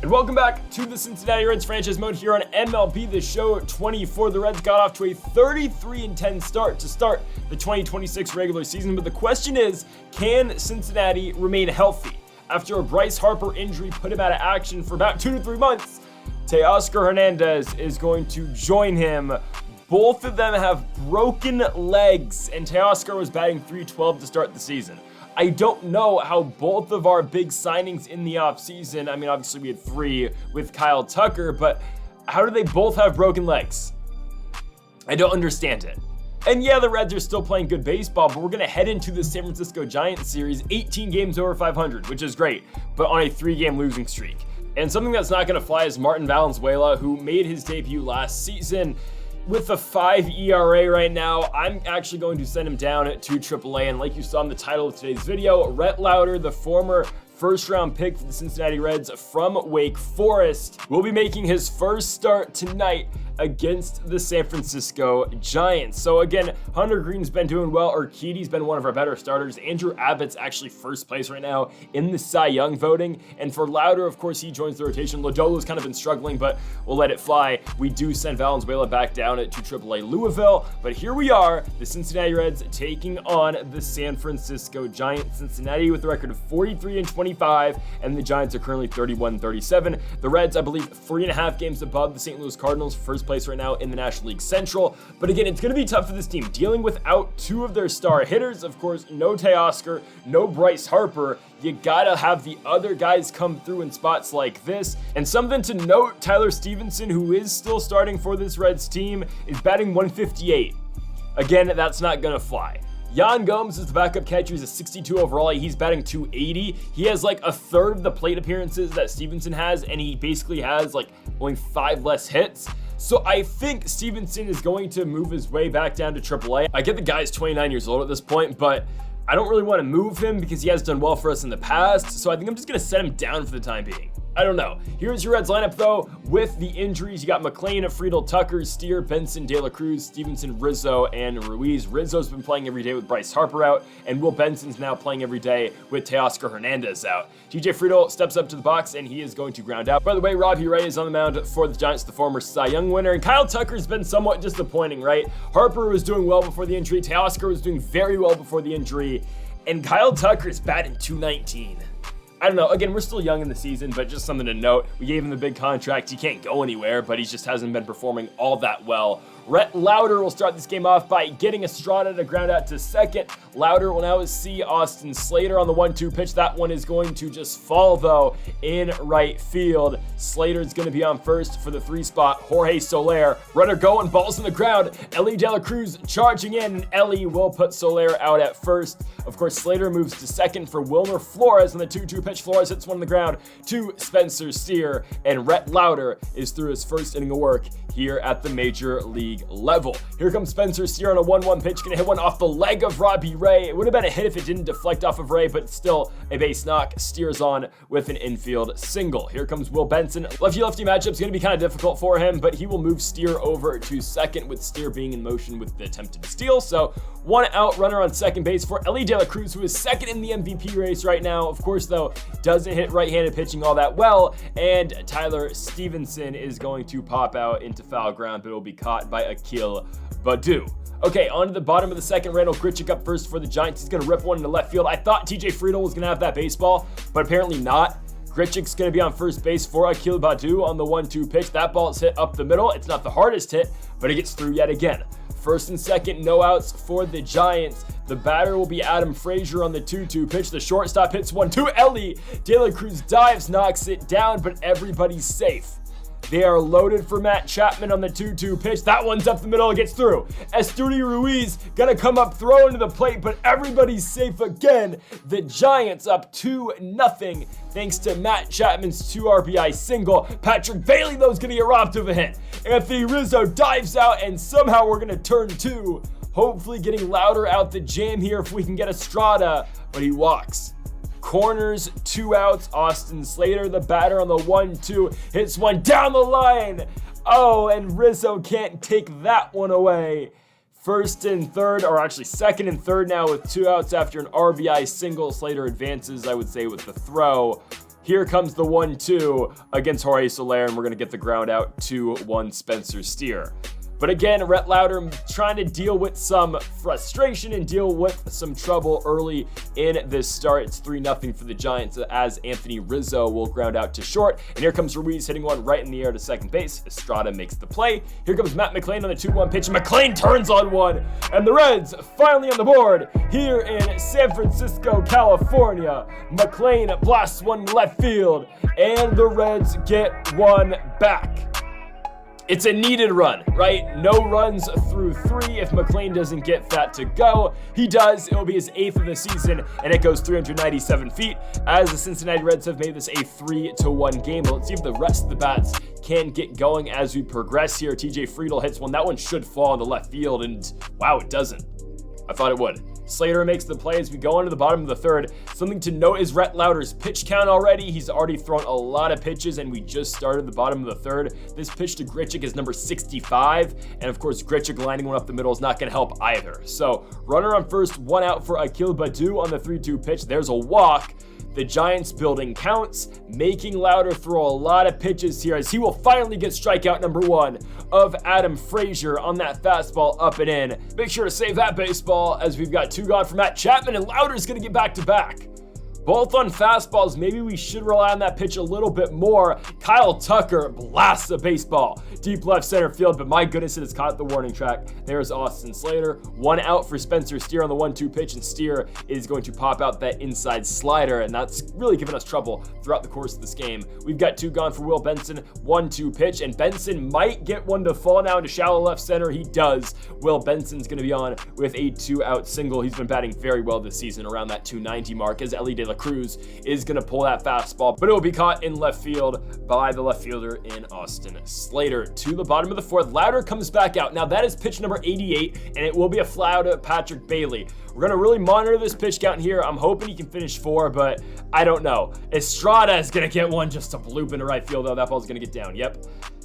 And welcome back to the Cincinnati Reds franchise mode here on MLB The Show 24. The Reds got off to a 33-10 start to start the 2026 regular season, but the question is, can Cincinnati remain healthy? After a Bryce Harper injury put him out of action for about 2 to 3 months, Teoscar Hernandez is going to join him. Both of them have broken legs, and Teoscar was batting .312 to start the season. I don't know how both of our big signings in the offseason, I mean, obviously we had 3 with Kyle Tucker, but how do they both have broken legs? I don't understand it. And yeah, the Reds are still playing good baseball, but we're going to head into the San Francisco Giants series 18 games over 500, which is great, but on a 3-game losing streak. And something that's not going to fly is Martin Valenzuela, who made his debut last season. With a 5 ERA right now, I'm actually going to send him down to AAA. And like you saw in the title of today's video, Rhett Lowder, the former first-round pick for the Cincinnati Reds from Wake Forest, will be making his first start tonight against the San Francisco Giants. So again, Hunter Green's been doing well. Urquidy's been one of our better starters. Andrew Abbott's actually first place right now in the Cy Young voting. And for Lowder, of course, he joins the rotation. Lodolo's kind of been struggling, but we'll let it fly. We do send Valenzuela back down to AAA Louisville. But here we are, the Cincinnati Reds taking on the San Francisco Giants. Cincinnati with a record of 43-25, and the Giants are currently 31-37. The Reds, I believe, 3.5 games above the St. Louis Cardinals, first place right now in the National League Central. But again, it's going to be tough for this team, dealing without 2 of their star hitters. Of course, no Teoscar, no Bryce Harper. You gotta have the other guys come through in spots like this. And something to note, Tyler Stevenson, who is still starting for this Reds team, is batting .158. Again, that's not gonna fly. Yan Gomes is the backup catcher. He's a 62 overall. He's batting .280. He has like a third of the plate appearances that Stevenson has, and he basically has like only 5 less hits. So I think Stevenson is going to move his way back down to AAA. I get the guy's 29 years old at this point, but I don't really want to move him because he has done well for us in the past. So I think I'm just going to set him down for the time being. I don't know. Here's your Reds lineup, though. With the injuries, you got McLean, Friedel, Tucker, Steer, Benson, De La Cruz, Stevenson, Rizzo, and Ruiz. Rizzo's been playing every day with Bryce Harper out, and Will Benson's now playing every day with Teoscar Hernandez out. TJ Friedel steps up to the box, and he is going to ground out. By the way, Robbie Ray is on the mound for the Giants, the former Cy Young winner, and Kyle Tucker's been somewhat disappointing, right? Harper was doing well before the injury. Teoscar was doing very well before the injury, and Kyle Tucker's batting .219. I don't know. Again, we're still young in the season, but just something to note. We gave him the big contract. He can't go anywhere, but he just hasn't been performing all that well. Rhett Lowder will start this game off by getting Estrada to ground out to second. Lowder will now see Austin Slater on the 1-2 pitch. That one is going to just fall, though, in right field. Slater's going to be on first for the 3 spot. Jorge Soler, runner going, balls in the ground. Ellie De La Cruz charging in, and Ellie will put Soler out at first. Of course, Slater moves to second for Wilmer Flores on the 2-2 pitch. Flores hits one on the ground to Spencer Steer, and Rhett Lowder is through his first inning of work here at the major league level. Here comes Spencer Steer on a 1-1 pitch, gonna hit one off the leg of Robbie Ray. It would have been a hit if it didn't deflect off of Ray, but still a base knock. Steers on with an infield single. Here comes Will Benson. Lefty-lefty matchup's gonna be kind of difficult for him, but he will move Steer over to second, with Steer being in motion with the attempted steal. So 1 out, runner on second base for Ellie De La Cruz, who is second in the MVP race right now. Of course, though, doesn't hit right-handed pitching all that well, and Tyler Stevenson is going to pop out into foul ground, but it will be caught by Akil Baddoo. Okay, on to the bottom of the second. Randall Grichuk up first for the Giants. He's going to rip one into left field. I thought TJ Friedel was going to have that baseball, but apparently not. Grichuk's going to be on first base for Akil Baddoo on the 1-2 pitch. That ball is hit up the middle. It's not the hardest hit, but it gets through yet again. First and second, no outs for the Giants. The batter will be Adam Frazier on the 2-2 pitch. The shortstop hits one to Ellie. De La Cruz dives, knocks it down, but everybody's safe. They are loaded for Matt Chapman on the 2-2 pitch. That one's up the middle, it gets through. Esteury Ruiz gonna come up, throw into the plate, but everybody's safe again. The Giants up 2-0 thanks to Matt Chapman's 2 RBI single. Patrick Bailey, though, is gonna get robbed of a hit. Anthony Rizzo dives out, and somehow we're gonna turn 2. Hopefully getting Lowder out the jam here if we can get Estrada, but he walks. Corners, 2 outs. Austin Slater, the batter on the 1-2, hits one down the line. Oh, and Rizzo can't take that one away. First and third, or actually second and third now with 2 outs after an RBI single. Slater advances, I would say, with the throw. Here comes the 1-2 against Jorge Soler, and we're going to get the ground out 2-1 Spencer Steer. But again, Rhett Lowder trying to deal with some frustration and deal with some trouble early in this start. It's 3-0 for the Giants as Anthony Rizzo will ground out to short. And here comes Ruiz hitting one right in the air to second base. Estrada makes the play. Here comes Matt McLain on the 2-1 pitch. McLain turns on one. And the Reds finally on the board here in San Francisco, California. McLain blasts one left field. And the Reds get one back. It's a needed run, right? No runs through 3 if McLain doesn't get that to go. He does. It'll be his 8th of the season, and it goes 397 feet as the Cincinnati Reds have made this a 3-1 game. But let's see if the rest of the bats can get going as we progress here. TJ Friedl hits one. That one should fall in the left field, and wow, it doesn't. I thought it would. Slater makes the play as we go into the bottom of the third. Something to note is Rhett Lowder's pitch count already. He's already thrown a lot of pitches, and we just started the bottom of the third. This pitch to Grichuk is number 65, and of course, Grichuk lining one up the middle is not going to help either. So, runner on first, 1 out for Akil Baddoo on the 3-2 pitch. There's a walk. The Giants building counts, making Lowder throw a lot of pitches here as he will finally get strikeout number 1 of Adam Frazier on that fastball up and in. Make sure to save that baseball as we've got 2 gone for Matt Chapman, and Lowder's going to get back to back. Both on fastballs. Maybe we should rely on that pitch a little bit more. Kyle Tucker blasts a baseball deep left center field, but my goodness, it has caught the warning track. There's Austin Slater. 1 out for Spencer Steer on the 1-2 pitch, and Steer is going to pop out that inside slider, and that's really given us trouble throughout the course of this game. We've got 2 gone for Will Benson. 1-2 pitch, and Benson might get one to fall now into shallow left center. He does. Will Benson's going to be on with a 2-out single. He's been batting very well this season around that 290 mark as Elly De La Cruz is going to pull that fastball, but it will be caught in left field by the left fielder in Austin Slater. To the bottom of the fourth, Lowder comes back out. Now that is pitch number 88, and it will be a fly out to Patrick Bailey. We're going to really monitor this pitch count here. I'm hoping he can finish 4, but I don't know. Estrada is going to get one just to bloop into right field, though. That ball's going to get down. Yep.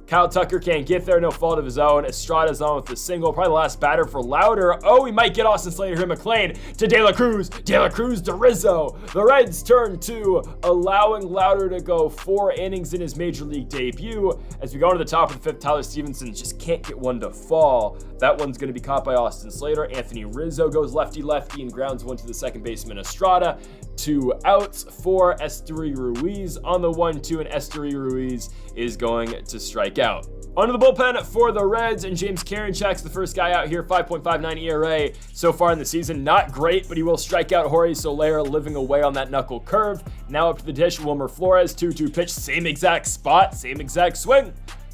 Kyle Tucker can't get there, no fault of his own. Estrada's on with the single, probably the last batter for Lowder. Oh, he might get Austin Slater here. McLain to De La Cruz to Rizzo. The Reds turn to allowing Lowder to go 4 innings in his major league debut. As we go to the top of the 5th, Tyler Stevenson just can't get one to fall. That one's going to be caught by Austin Slater. Anthony Rizzo goes lefty-lefty and grounds one to the second baseman Estrada. 2 outs for Esteury Ruiz on the 1-2, and Esteury Ruiz is going to strike out. Onto the bullpen for the Reds, and James Karinchak's the first guy out here, 5.59 ERA so far in the season. Not great, but he will strike out Jorge Soler, living away on that knuckle curve. Now up to the dish, Wilmer Flores, 2-2 pitch, same exact spot, same exact swing.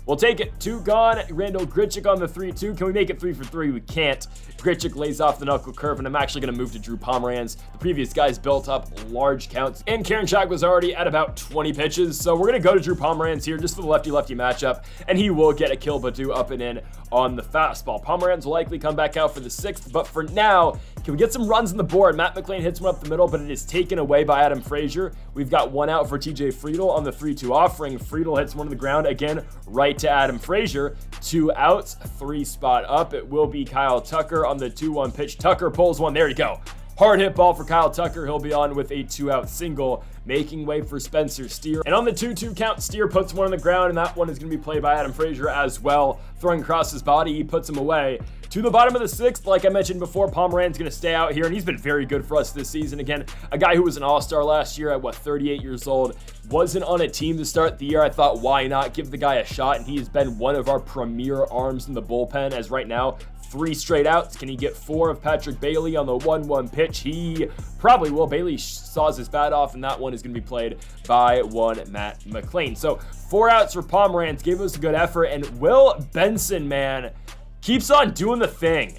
We'll take it. 2 gone. Randall Grichuk on the 3-2. Can we make it 3 for 3? We can't. Grichuk lays off the knuckle curve, and I'm actually going to move to Drew Pomeranz. The previous guys built up large counts, and Karinchak was already at about 20 pitches, so we're going to go to Drew Pomeranz here just for the lefty-lefty matchup, and he will get Akil Baddoo up and in on the fastball. Pomeranz will likely come back out for the 6th, but for now, can we get some runs on the board? Matt McLain hits one up the middle, but it is taken away by Adam Frazier. We've got 1 out for TJ Friedl on the 3-2 offering. Friedl hits one to the ground, again, right to Adam Frazier. 2 outs, 3 spot up. It will be Kyle Tucker on the 2-1 pitch. Tucker pulls one. There you go. Hard hit ball for Kyle Tucker. He'll be on with a 2-out single, making way for Spencer Steer. And on the 2-2 count, Steer puts one on the ground, and that one is going to be played by Adam Frazier as well. Throwing across his body, he puts him away. To the bottom of the 6th, like I mentioned before, Pomeranz going to stay out here, and he's been very good for us this season. Again, a guy who was an all-star last year at, 38 years old, wasn't on a team to start the year. I thought, why not give the guy a shot? And he has been one of our premier arms in the bullpen, as right now, 3 straight outs. Can he get 4 of Patrick Bailey on the 1-1 pitch? He probably will. Bailey saws his bat off, and that one is going to be played by one Matt McLain. So 4 outs for Pomeranz, gave us a good effort, and Will Benson, man, keeps on doing the thing.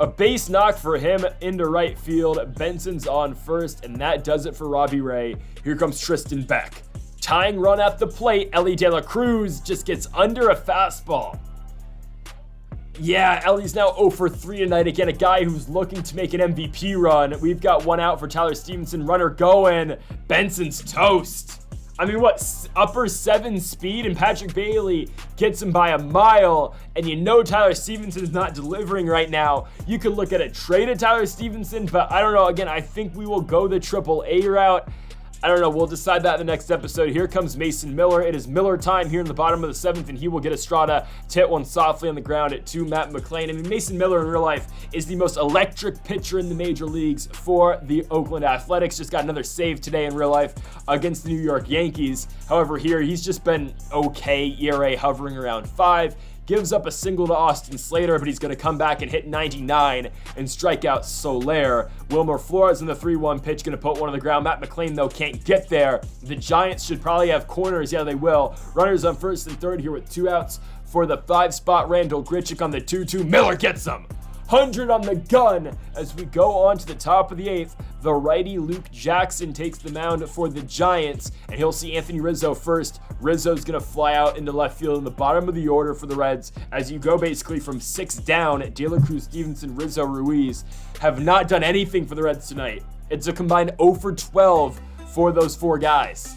A base knock for him into right field. Benson's on first, and that does it for Robbie Ray. Here comes Tristan Beck. Tying run at the plate. Elly De La Cruz just gets under a fastball. Yeah, Ellie's now 0 for 3 tonight. Again, a guy who's looking to make an MVP run. We've got 1 out for Tyler Stevenson. Runner going. Benson's toast. I mean, what, upper 7 speed, and Patrick Bailey gets him by a mile, and you know Tyler Stevenson is not delivering right now. You could look at a trade of Tyler Stevenson, but I don't know. Again, I think we will go the AAA route. I don't know. We'll decide that in the next episode. Here comes Mason Miller. It is Miller time here in the bottom of the 7th, and he will get Estrada to hit one softly on the ground to Matt McClain. I mean, Mason Miller in real life is the most electric pitcher in the major leagues for the Oakland Athletics. Just got another save today in real life against the New York Yankees. However, here he's just been okay. ERA hovering around 5. Gives up a single to Austin Slater, but he's going to come back and hit 99 and strike out Soler. Wilmer Flores in the 3-1 pitch, going to put one on the ground. Matt McClain, though, can't get there. The Giants should probably have corners. Yeah, they will. Runners on first and third here with 2 outs for the 5 spot. Randall Grichuk on the 2-2. Miller gets them. 100 on the gun as we go on to the top of the 8th. The righty Luke Jackson takes the mound for the Giants, and he'll see Anthony Rizzo first. Rizzo's going to fly out into left field in the bottom of the order for the Reds as you go basically from 6 down. De La Cruz, Stevenson, Rizzo, Ruiz have not done anything for the Reds tonight. It's a combined 0 for 12 for those 4 guys.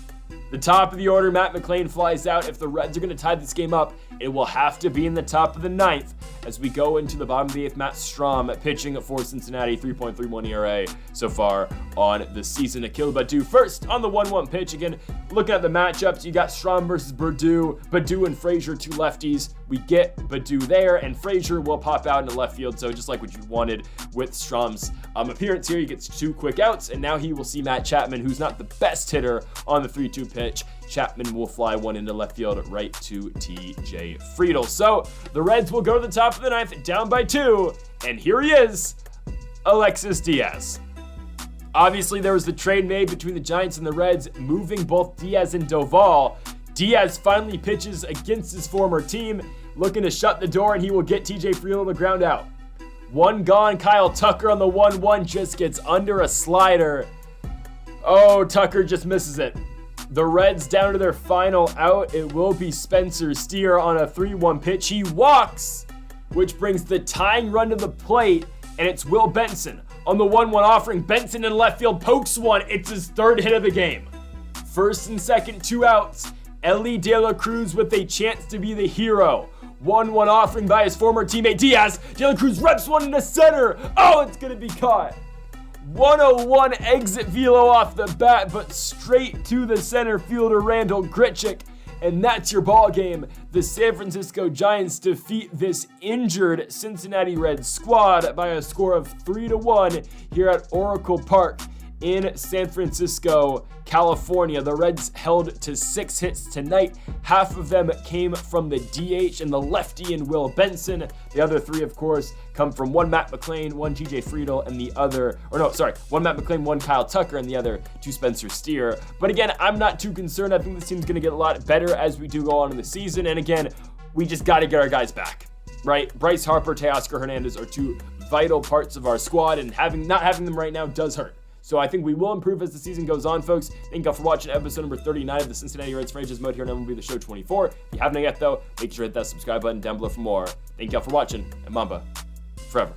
The top of the order, Matt McClain flies out. If the Reds are going to tie this game up, it will have to be in the top of the 9th as we go into the bottom of the 8th. Matt Strom pitching for Cincinnati, 3.31 ERA so far on the season. Akil Baddoo first on the 1-1 pitch. Again, looking at the matchups, you got Strom versus Baddoo and Frazier, 2 lefties. We get Baddoo there, and Frazier will pop out into left field, so just like what you wanted with Strom's appearance here. He gets 2 quick outs, and now he will see Matt Chapman, who's not the best hitter on the 3-2 pitch. Chapman will fly one into left field right to TJ Friedl. So the Reds will go to the top of the 9th, down by 2, and here he is, Alexis Diaz. Obviously, there was the trade made between the Giants and the Reds, moving both Diaz and Doval. Diaz finally pitches against his former team, looking to shut the door, and he will get TJ Friedl to the ground out. 1 gone. Kyle Tucker on the 1-1 just gets under a slider. Oh, Tucker just misses it. The Reds down to their final out. It will be Spencer Steer on a 3-1 pitch. He walks, which brings the tying run to the plate, and it's Will Benson on the 1-1 offering. Benson in left field pokes one. It's his 3rd hit of the game. First and second, 2 outs. Ellie De La Cruz with a chance to be the hero. 1-1 offering by his former teammate Diaz. De La Cruz reps one into center. Oh, it's going to be caught. 101 exit velo off the bat, but straight to the center fielder Randall Grichuk. And that's your ball game. The San Francisco Giants defeat this injured Cincinnati Reds squad by a score of 3-1 here at Oracle Park in San Francisco, California. The Reds held to 6 hits tonight. Half of them came from the DH and the lefty in Will Benson. The other 3, of course, come from 1 Matt McClain, 1 TJ Friedl, and the other, 1 Matt McClain, 1 Kyle Tucker, and the other 2 Spencer Steer. But again, I'm not too concerned. I think this team's going to get a lot better as we do go on in the season. And again, we just got to get our guys back, right? Bryce Harper, Teoscar Hernandez are 2 vital parts of our squad, and not having them right now does hurt. So I think we will improve as the season goes on, folks. Thank y'all for watching episode number 39 of the Cincinnati Reds franchise mode here on MLB The Show 24. If you haven't yet, though, make sure to hit that subscribe button down below for more. Thank y'all for watching, and Mamba forever.